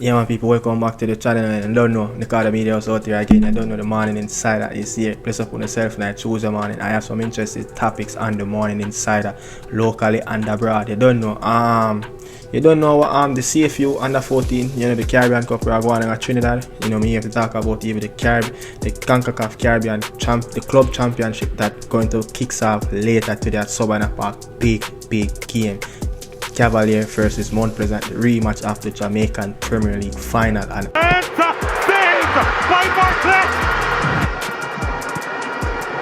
Yeah, man, people, welcome back to the channel. And don't know, Nicardo Media House out here again. I don't know the morning insider is here. Place up on yourself and I choose the morning. I have some interesting topics on the morning insider, locally and abroad. You don't know what the CFU under 14, you know, the Caribbean Cup we are going on Trinidad. You know, me have to talk about even the Concacaf Caribbean the Club Championship that going to kicks off later today at Savannah Park. Big game. Cavalier versus Mount Pleasant, rematch of the Jamaican Premier League final. And saved by Bartlett!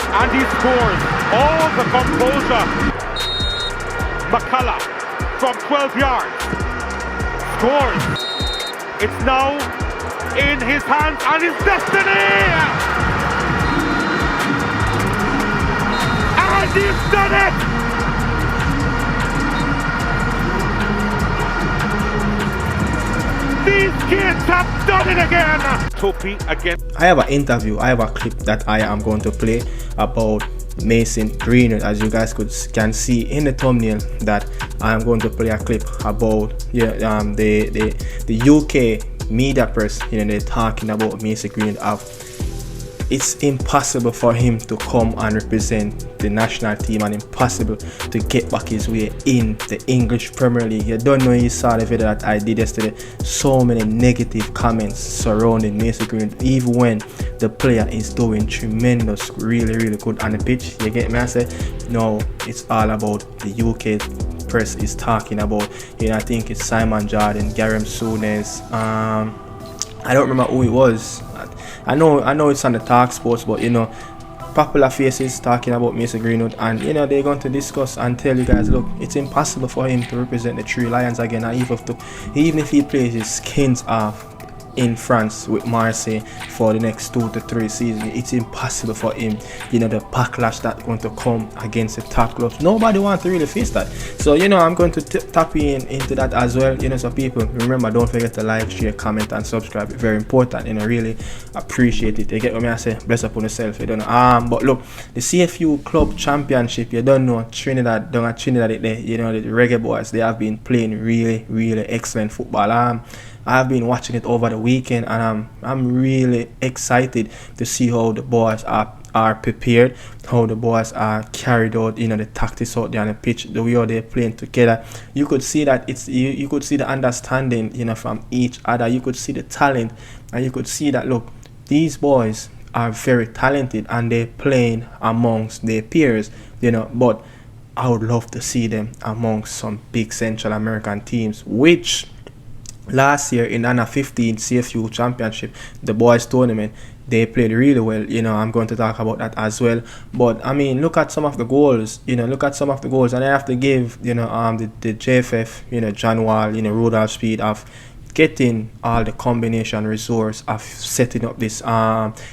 And he scores all the composure. McCullough from 12 yards scores. It's now in his hands and his destiny! And he's done it! These kids have done it again! Topi again. I have an interview, I have a clip that I am going to play about Mason Greenwood. As you guys can see in the thumbnail, that I am going to play a clip about the UK media press. You know, they're talking about Mason Greenwood. It's impossible for him to come and represent the national team and impossible to get back his way in the English Premier League. You don't know, you saw the video that I did yesterday. So many negative comments surrounding Mason Greenwood, even when the player is doing tremendous, really good on the pitch. You get me? I say, no, it's all about the UK press is talking about. You know, I think it's Simon Jordan, Gareth Souness. I don't remember who it was. I know it's on the Talk Sports, but you know, popular faces talking about Mason Greenwood, and you know, they're going to discuss and tell you guys, look, it's impossible for him to represent the Three Lions again, and even if he plays his skins off in France with Marseille for the next 2 to 3 seasons, it's impossible for him. You know, the backlash that's going to come against the top clubs, nobody wants to really face that. So you know, I'm going to tap into that as well. You know, so people, remember, don't forget to like, share, comment and subscribe. It's very important, you know, really appreciate it. You get what I say? Bless up on yourself. You don't know. But look, the CFU Club Championship, you don't know, Trinidad, you know, the reggaeboyz, they have been playing really excellent football. I've been watching it over the weekend, and I'm really excited to see how the boys are prepared, how the boys are carried out, you know, the tactics out there on the pitch, the way they're playing together. You could see that you could see the understanding, you know, from each other. You could see the talent, and you could see that, look, these boys are very talented and they're playing amongst their peers, you know. But I would love to see them amongst some big Central American teams, which last year in under 15 CFU Championship, the boys tournament, they played really well. You know, I'm going to talk about that as well. But I mean, look at some of the goals. You know, and I have to give, you know, the JFF, you know, John Wall, you know, Rudolph Speed of getting all the combination resource of setting up this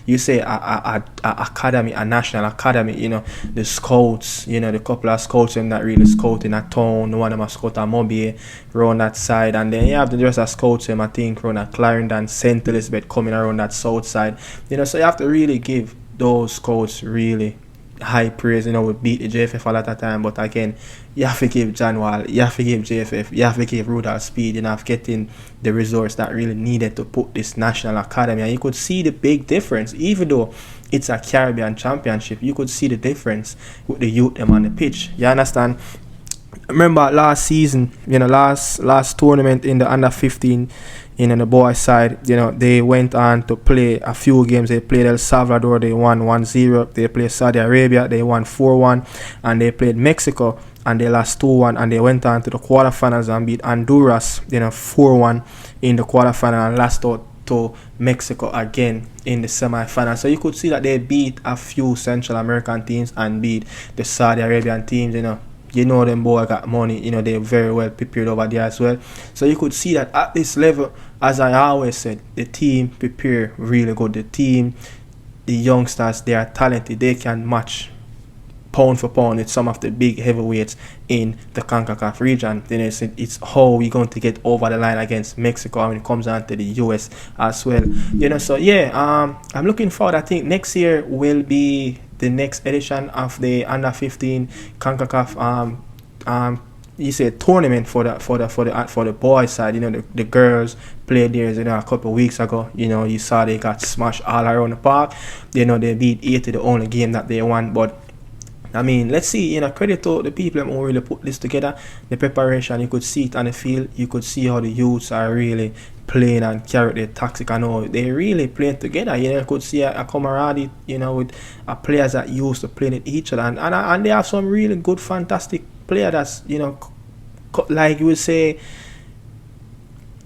you say a academy, a national academy. You know, the scouts, you know, the couple of scouts that really scouting a town, one of them scout a Mobile around that side, and then you have the rest of scouts I think around at Clarendon, St. Elizabeth coming around that south side. You know, so you have to really give those scouts really high praise. You know, we beat the JFF a lot of time, but again, you have to give John Wall, you have to give JFF, you have to give Rudolph Speed, you know, of getting the resource that really needed to put this national academy. And you could see the big difference, even though it's a Caribbean championship. You could see the difference with the youth them on the pitch. You understand? Remember last season, you know, last tournament in the under 15, you know, the boys side, you know, they went on to play a few games. They played El Salvador, they won 1-0. They played Saudi Arabia, they won 4-1, and they played Mexico and they lost 2-1, and they went on to the quarterfinals and beat Honduras, you know, 4-1 in the quarterfinal, and lost out to Mexico again in the semi-final. So you could see that they beat a few Central American teams and beat the Saudi Arabian teams. You know, them boy got money, you know, they're very well prepared over there as well. So you could see that at this level, as I always said, the team prepare really good. The team, the youngsters, they are talented. They can match pound for pound with some of the big heavyweights in the Concacaf region. Then it's how we're going to get over the line against Mexico when it comes down to the US as well. You know, so yeah, I'm looking forward. I think next year will be the next edition of the under 15 Concacaf you say tournament for the boys side. You know, the girls played theirs, you know, a couple of weeks ago. You know, you saw they got smashed all around the park. You know, they beat 80, the only game that they won. But I mean, let's see, you know, credit to the people who really put this together. The preparation, you could see it on the field. You could see how the youths are really playing and carry their tactics and all. They really playing together. You know, you could see a camaraderie, you know, with players that used to playing with each other. And they have some really good, fantastic players that's, you know, like you would say,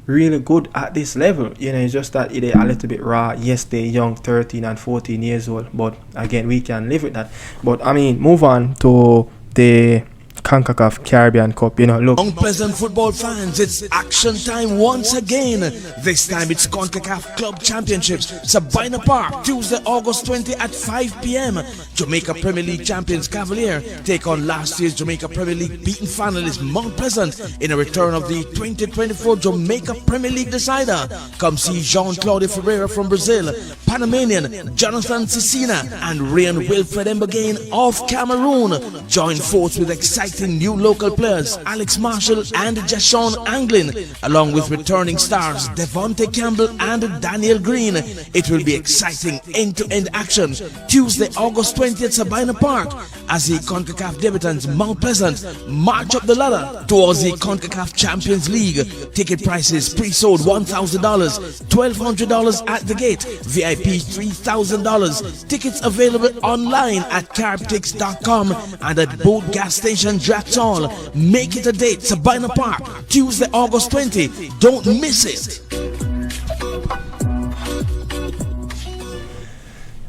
really good at this level. You know, it's just that they're a little bit raw. Yes, they're young, 13 and 14 years old, but again, we can live with that. But I mean, move on to the Concacaf Caribbean Cup. You know, look, Pleasant football fans, it's action time once again. This time it's Concacaf Club Championship, Sabina Park, Tuesday, August 20 at 5 p.m. Jamaica Premier League champions Cavalier take on last year's Jamaica Premier League beaten finalist Mount Pleasant in a return of the 2024 Jamaica Premier League decider. Come see Jean-Claude Ferreira from Brazil, Panamanian Jonathan Cecina, and Ryan Wilfred Mbagain of Cameroon. Join force with exciting new local players Alex Marshall and Jashawn Anglin, along with returning stars Devontae Campbell and Daniel Green. It will be exciting end-to-end action Tuesday, August 20th, Sabina Park, as the CONCACAF debutants Mount Pleasant march up the ladder towards the CONCACAF Champions League. Ticket prices pre-sold $1,000, $1,200 at the gate, VIP $3,000. Tickets available online at carbtix.com and at both gas stations. That's all. Make it a date. Sabina Park, Tuesday, August 20. Don't miss it.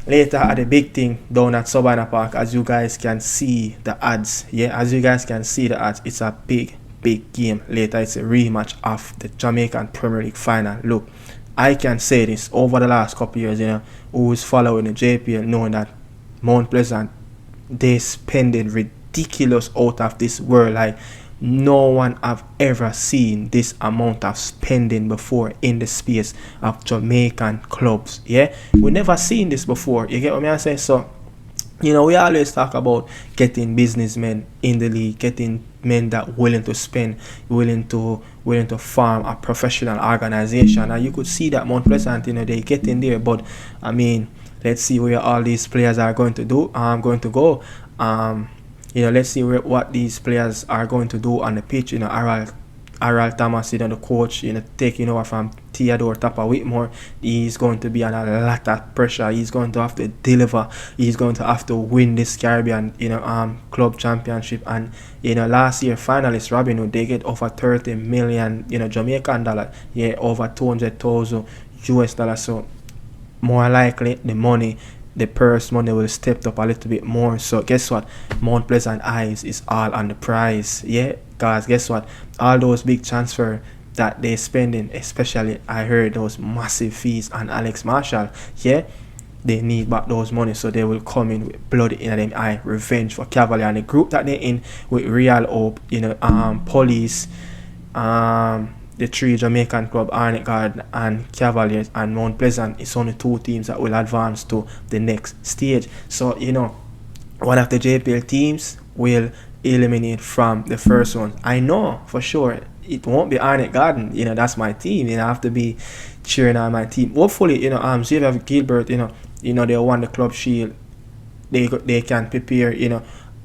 Later at the big thing down at Sabina Park, as you guys can see the ads. Yeah, as you guys can see the ads, it's a big game. Later, it's a rematch of the Jamaican Premier League final. Look, I can say this over the last couple of years, you know, who is following the JPL, knowing that Mount Pleasant, they spending ridiculous out of this world. Like, no one have ever seen this amount of spending before in the space of Jamaican clubs. Yeah, we never seen this before. You get what I'm saying? So, you know, we always talk about getting businessmen in the league, getting men that willing to spend, willing to form a professional organization. And you could see that Mount Pleasant, you know, they get in there. But I mean, let's see where all these players are going to go. You know, let's see what these players are going to do on the pitch. You know, Aral Thomas, you know, the coach, you know, taking over from Theodore Tapper Whitmore. He's going to be under a lot of pressure. He's going to have to deliver. He's going to have to win this Caribbean, you know, club championship. And you know, last year finalist Robin Hood, they get over 30 million, you know, Jamaican dollar. Yeah, over 200,000 US dollars. So more likely the purse money will step up a little bit more. So guess what? Mount Pleasant eyes is all on the prize. Yeah, guys, guess what? All those big transfer that they're spending, especially I heard those massive fees on Alex Marshall. Yeah, they need back those money, so they will come in with blood in them eye, revenge for Cavalier. And the group that they're in with Real Hope, you know, Police, the three Jamaican club, Arnett Garden and Cavaliers and Mount Pleasant, it's only two teams that will advance to the next stage. So, you know, one of the JPL teams will eliminate from the first one. I know for sure it won't be Arnett Garden. You know, that's my team. You know, I have to be cheering on my team. Hopefully, you know, Xavier Gilbert, you know, they won the club shield. They can prepare, you know.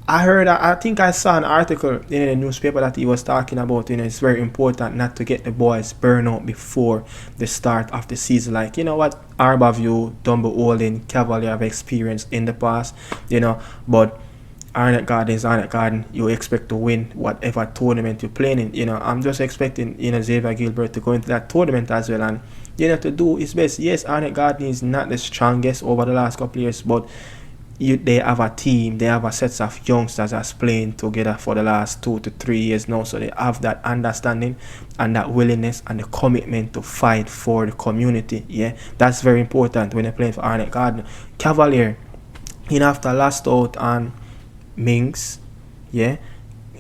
I think I saw an article in the newspaper that he was talking about, you know, it's very important not to get the boys burn out before the start of the season. Like, you know what, Arborview, Dumble Holding, Cavalier have experienced in the past, you know, but Arnett Garden is Arnett Garden. You expect to win whatever tournament you're playing in. You know, I'm just expecting, you know, Xavier Gilbert to go into that tournament as well and, you know, to do his best. Yes, Arnett Garden is not the strongest over the last couple of years, but they have a team, they have a set of youngsters that's playing together for the last 2 to 3 years now, so they have that understanding and that willingness and the commitment to fight for the community. Yeah, that's very important when you're playing for Arnett Garden. Cavalier, you know, after last out on Minks, yeah,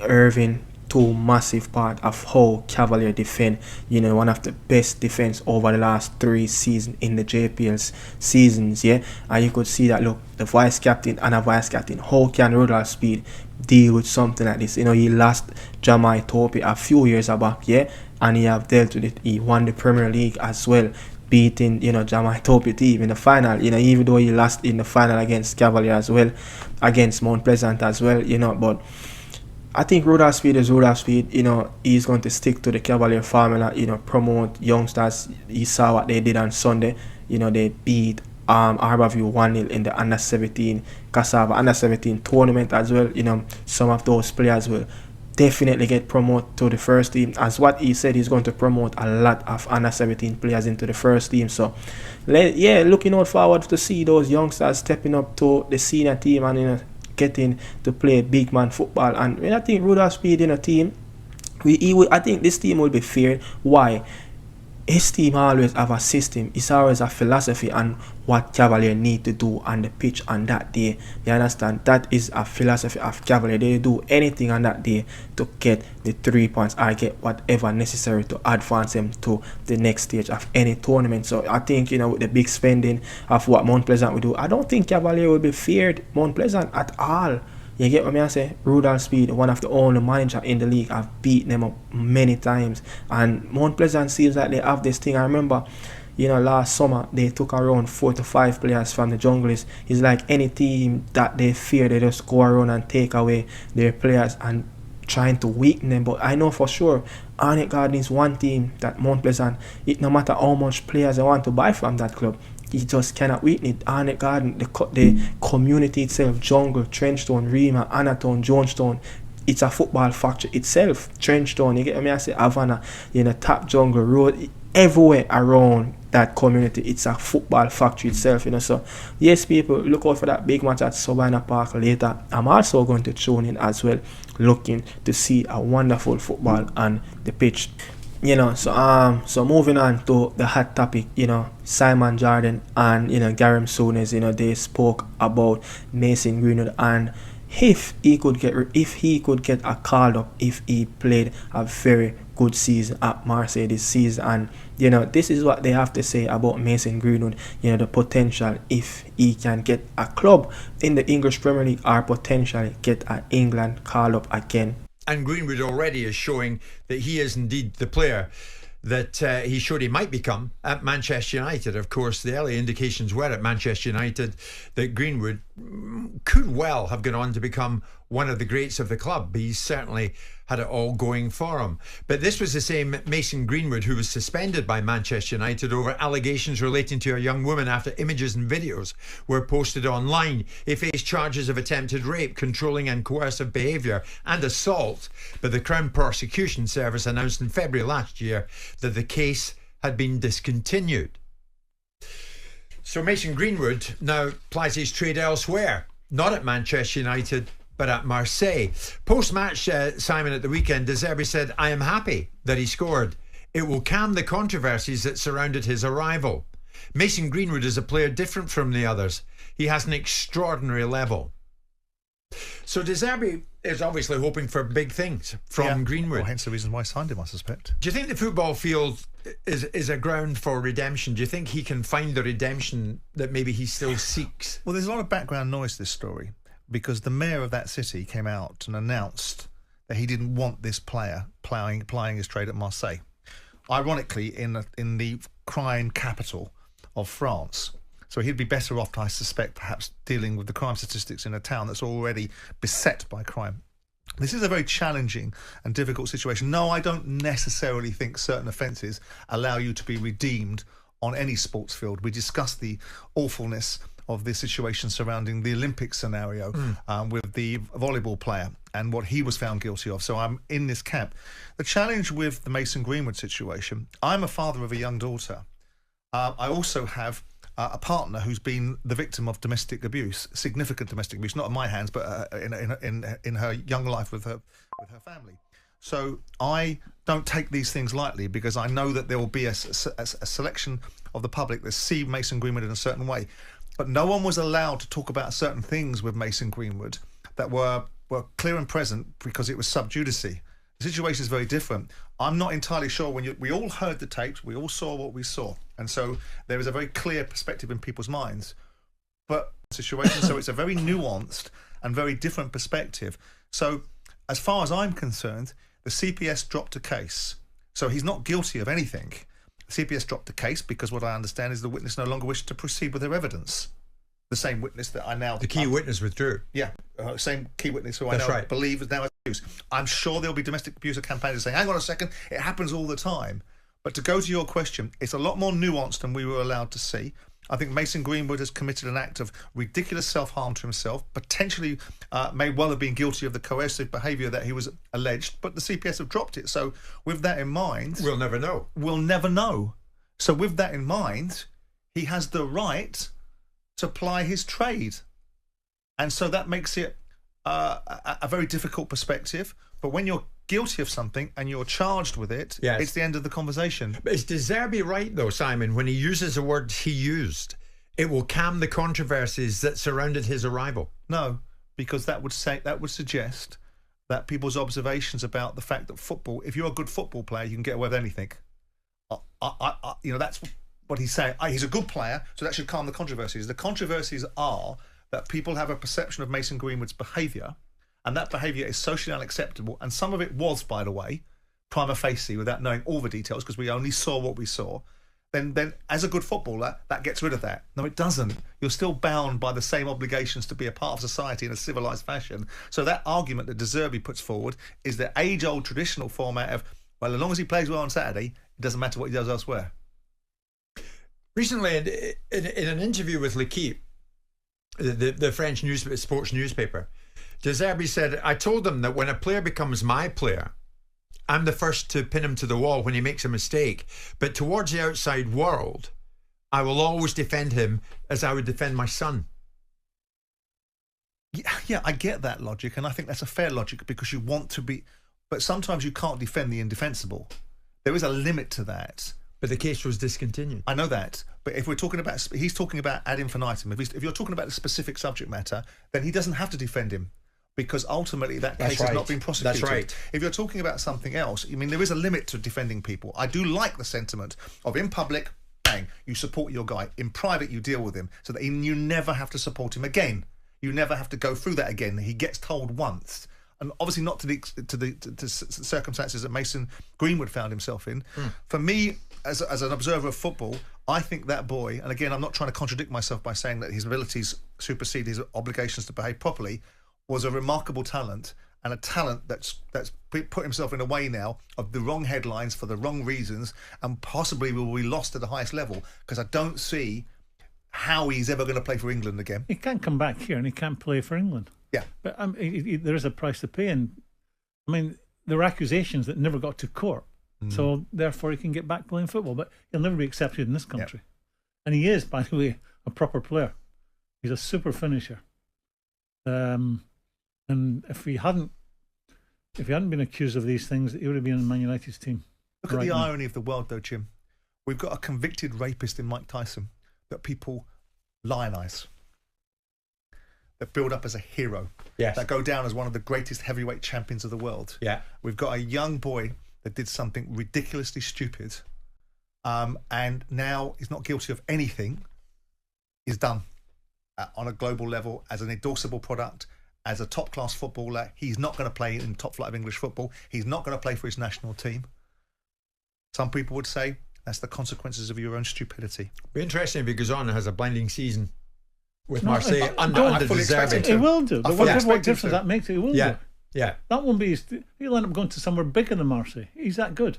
Irving, two massive part of how Cavalier defend, you know, one of the best defense over the last 3 seasons in the JPL's seasons. Yeah, and you could see that, look, the vice captain and a vice captain, how can Rudolph Speed deal with something like this. You know, he lost Jamaican a few years back, yeah, and he have dealt with it. He won the Premier League as well, beating, you know, Jamaican team in the final, you know, even though he lost in the final against Cavalier as well, against Mount Pleasant as well, you know. But I think Rudolph Speed is Rudolph Speed. You know, he's going to stick to the Cavalier formula, you know, promote youngsters. You saw what they did on Sunday. You know, they beat Harborview 1-0 in the under-17 Cassava under-17 tournament as well. You know, some of those players will definitely get promoted to the first team. As what he said, he's going to promote a lot of under-17 players into the first team. So, yeah, looking out forward to see those youngsters stepping up to the senior team and, you know, getting to play big man football. And when I think Rudolph Speed in a team, I think this team will be feared. Why? His team always have a system. It's always a philosophy and what Cavalier need to do on the pitch on that day. You understand? That is a philosophy of Cavalier. They do anything on that day to get the 3 points or get whatever necessary to advance them to the next stage of any tournament. So I think, you know, with the big spending of what Mount Pleasant will do, I don't think Cavalier will be feared Mount Pleasant at all. You get what I say? Rudolph Speed, one of the only managers in the league, have beaten them up many times. And Mount Pleasant seems like they have this thing. I remember, you know, last summer, they took around 4 to 5 players from the Junglies. It's like any team that they fear, they just go around and take away their players and trying to weaken them. But I know for sure, Arnett Garden is one team that Mount Pleasant, no matter how much players they want to buy from that club, he just cannot weaken it. Arnett Garden, the community itself, Jungle, Trenchtown, Rima, Anatown, Jonestown, it's a football factory itself. Trenchtown, you get me? I say Havana, you know, Tap Jungle Road, everywhere around that community, it's a football factory itself, you know. So yes, people, look out for that big match at Savannah Park later. I'm also going to tune in as well, looking to see a wonderful football on the pitch. You know, so moving on to the hot topic, you know, Simon Jordan and, you know, Garim Souness, you know, they spoke about Mason Greenwood and if he could get a call up if he played a very good season at Marseille this season. And, you know, this is what they have to say about Mason Greenwood, you know, the potential if he can get a club in the English Premier League or potentially get an England call up again. And Greenwood already is showing that he is indeed the player that he showed he might become at Manchester United. Of course, the early indications were at Manchester United that Greenwood could well have gone on to become one of the greats of the club. He's certainly had it all going for him. But this was the same Mason Greenwood who was suspended by Manchester United over allegations relating to a young woman after images and videos were posted online. He faced charges of attempted rape, controlling and coercive behaviour and assault. But the Crown Prosecution Service announced in February last year that the case had been discontinued. So Mason Greenwood now plies his trade elsewhere, not at Manchester United, but at Marseille. Post-match, Simon, at the weekend, De Zerbi said, "I am happy that he scored. It will calm the controversies that surrounded his arrival. Mason Greenwood is a player different from the others. He has an extraordinary level." So De Zerbi is obviously hoping for big things from Greenwood. Well, hence the reason why I signed him, I suspect. Do you think the football field is a ground for redemption? Do you think he can find the redemption that maybe he still seeks? Well, there's a lot of background noise to this story, because the mayor of that city came out and announced that he didn't want this player plying his trade at Marseille. Ironically, in the crime capital of France. So he'd be better off, I suspect, perhaps dealing with the crime statistics in a town that's already beset by crime. This is a very challenging and difficult situation. No, I don't necessarily think certain offences allow you to be redeemed on any sports field. We discussed the awfulness of the situation surrounding the Olympic scenario with the volleyball player and what he was found guilty of. So I'm in this camp. The challenge with the Mason Greenwood situation, I'm a father of a young daughter. I also have a partner who's been the victim of domestic abuse, significant domestic abuse, not at my hands, but in her young life with her family. So I don't take these things lightly, because I know that there will be a selection of the public that see Mason Greenwood in a certain way. But no one was allowed to talk about certain things with Mason Greenwood that were clear and present, because it was sub judice. The situation is very different. I'm not entirely sure we all heard the tapes, we all saw what we saw. And so there is a very clear perspective in people's minds. But situation, so it's a very nuanced and very different perspective. So as far as I'm concerned, the CPS dropped a case. So he's not guilty of anything. The CPS dropped the case because what I understand is the witness no longer wished to proceed with their evidence. The same witness that I now... The key witness withdrew. Yeah, same key witness who I now believe is now abused. I'm sure there'll be domestic abuse campaigners saying, hang on a second, it happens all the time. But to go to your question, it's a lot more nuanced than we were allowed to see. I think Mason Greenwood has committed an act of ridiculous self-harm to himself, potentially may well have been guilty of the coercive behaviour that he was alleged, but the CPS have dropped it. So with that in mind... We'll never know. We'll never know. So with that in mind, he has the right to ply his trade. And so that makes it a very difficult perspective. But when you're guilty of something and you're charged with it, it's the end of the conversation. But is De Zerbi right, though, Simon, when he uses the words he used? It will calm the controversies that surrounded his arrival. No, because that would suggest that people's observations about the fact that football, if you're a good football player, you can get away with anything. That's what he's saying. He's a good player, so that should calm the controversies. The controversies are that people have a perception of Mason Greenwood's behaviour, and that behaviour is socially unacceptable. And some of it was, by the way, prima facie, without knowing all the details, because we only saw what we saw. Then as a good footballer, that gets rid of that. No, it doesn't. You're still bound by the same obligations to be a part of society in a civilised fashion. So that argument that De Zerbi puts forward is the age-old traditional format of, well, as long as he plays well on Saturday, it doesn't matter what he does elsewhere. Recently, in an interview with L'Equipe, the French sports newspaper, De Zerbi said, I told them that when a player becomes my player, I'm the first to pin him to the wall when he makes a mistake. But towards the outside world, I will always defend him as I would defend my son. Yeah, I get that logic, and I think that's a fair logic because you want to be... But sometimes you can't defend the indefensible. There is a limit to that. But the case was discontinued. I know that. But if we're talking about... He's talking about ad infinitum. If you're talking about the specific subject matter, then he doesn't have to defend him, because ultimately that case has not been prosecuted. That's right. If you're talking about something else, I mean, there is a limit to defending people. I do like the sentiment of, in public, bang, you support your guy. In private, you deal with him, so that you never have to support him again. You never have to go through that again. He gets told once. And obviously not to the circumstances that Mason Greenwood found himself in. For me, as an observer of football, I think that boy, and again, I'm not trying to contradict myself by saying that his abilities supersede his obligations to behave properly, was a remarkable talent, and a talent that's put himself in a way now of the wrong headlines for the wrong reasons, and possibly will be lost at the highest level, because I don't see how he's ever going to play for England again. He can't come back here and he can't play for England. Yeah. But there is a price to pay, and I mean, there were accusations that never got to court, so therefore he can get back playing football, but he'll never be accepted in this country. And he is, by the way, a proper player. He's a super finisher. And if he hadn't been accused of these things, he would have been in Man United's team. Look at the irony of the world, though, Jim. We've got a convicted rapist in Mike Tyson that people lionize, that build up as a hero, that go down as one of the greatest heavyweight champions of the world. Yeah, we've got a young boy that did something ridiculously stupid, and now he's not guilty of anything. He's done on a global level as an endorsable product. As a top-class footballer, he's not going to play in the top flight of English football. He's not going to play for his national team. Some people would say that's the consequences of your own stupidity. Be interesting if he goes on and has a blinding season with Marseille under De Zerbi. He will do. But what difference that makes, he will do. Yeah. That won't be. He'll end up going to somewhere bigger than Marseille. He's that good.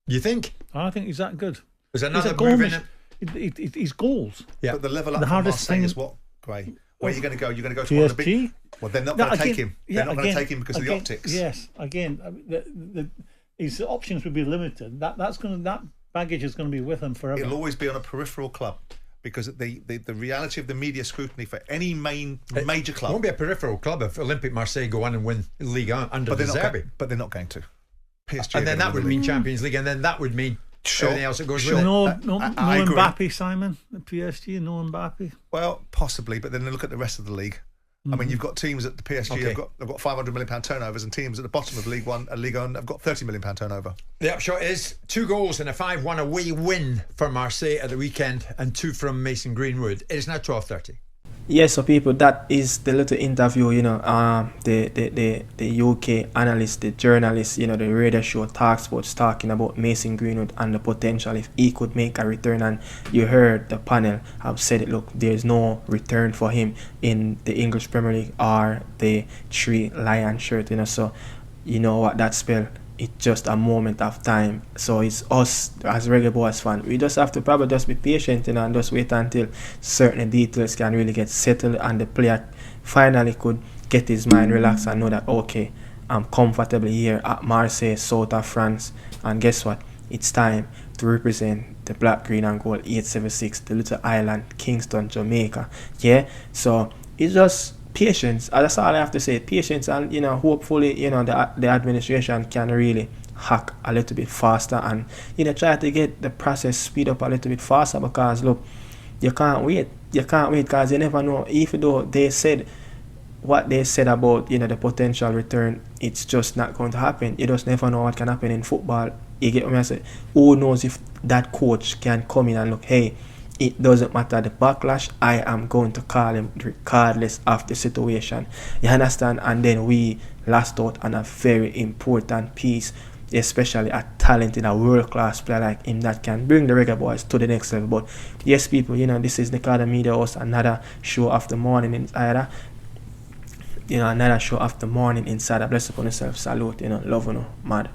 You think? I think he's that good. There's another move in it. He's goals. Yeah. But the level up for Marseille is what, Gray? Where are you going to go? You're going to go to one of the big... Well, they're not going to take him. They're not going to take him because of the optics. Yes, again, his options would be limited. That baggage is going to be with him forever. It'll always be on a peripheral club, because the reality of the media scrutiny for any major club... It won't be a peripheral club if Olympique Marseille go on and win Liga under De Zerbi. But they're not going to. PSG, and then that would mean Champions League, and then that would mean everything else that goes with it. No Mbappe, Simon, at PSG, no Mbappe. Well, possibly, but then look at the rest of the league. I mean, you've got teams at the PSG have got £500 million turnovers, and teams at the bottom of League One and Liga have got £30 million turnover. The upshot is 2 goals and a 5-1 away win for Marseille at the weekend, and 2 from Mason Greenwood. It is now 12:30. Yes, so people, that is the little interview, the UK analyst, the journalist, the radio show Talk Sports talking about Mason Greenwood and the potential if he could make a return. And you heard the panel have said it, look, there's no return for him in the English Premier League or the Three Lion shirt, so you know what that spell. It's just a moment of time. So it's us as reggaeboyz fans. We just have to probably just be patient, and just wait until certain details can really get settled and the player finally could get his mind relaxed and know that, okay, I'm comfortable here at Marseille, south of France, and guess what? It's time to represent the black, green and gold 876, the little island, Kingston, Jamaica. Yeah, so it's just patience. That's all I have to say. Patience, and hopefully, the administration can really hack a little bit faster and try to get the process speed up a little bit faster, because look, you can't wait because you never know. Even though they said what they said about the potential return, it's just not going to happen. You just never know what can happen in football. You get what I say? Who knows if that coach can come in and look, hey, it doesn't matter the backlash, I am going to call him regardless of the situation. You understand? And then we lost out on a very important piece, especially a talented, a world-class player like him that can bring the reggaeboyz to the next level. But yes, people, this is Nicardo Media House, another show of the morning insider. Another show of the morning insider. Bless upon yourself. Salute, love, mad.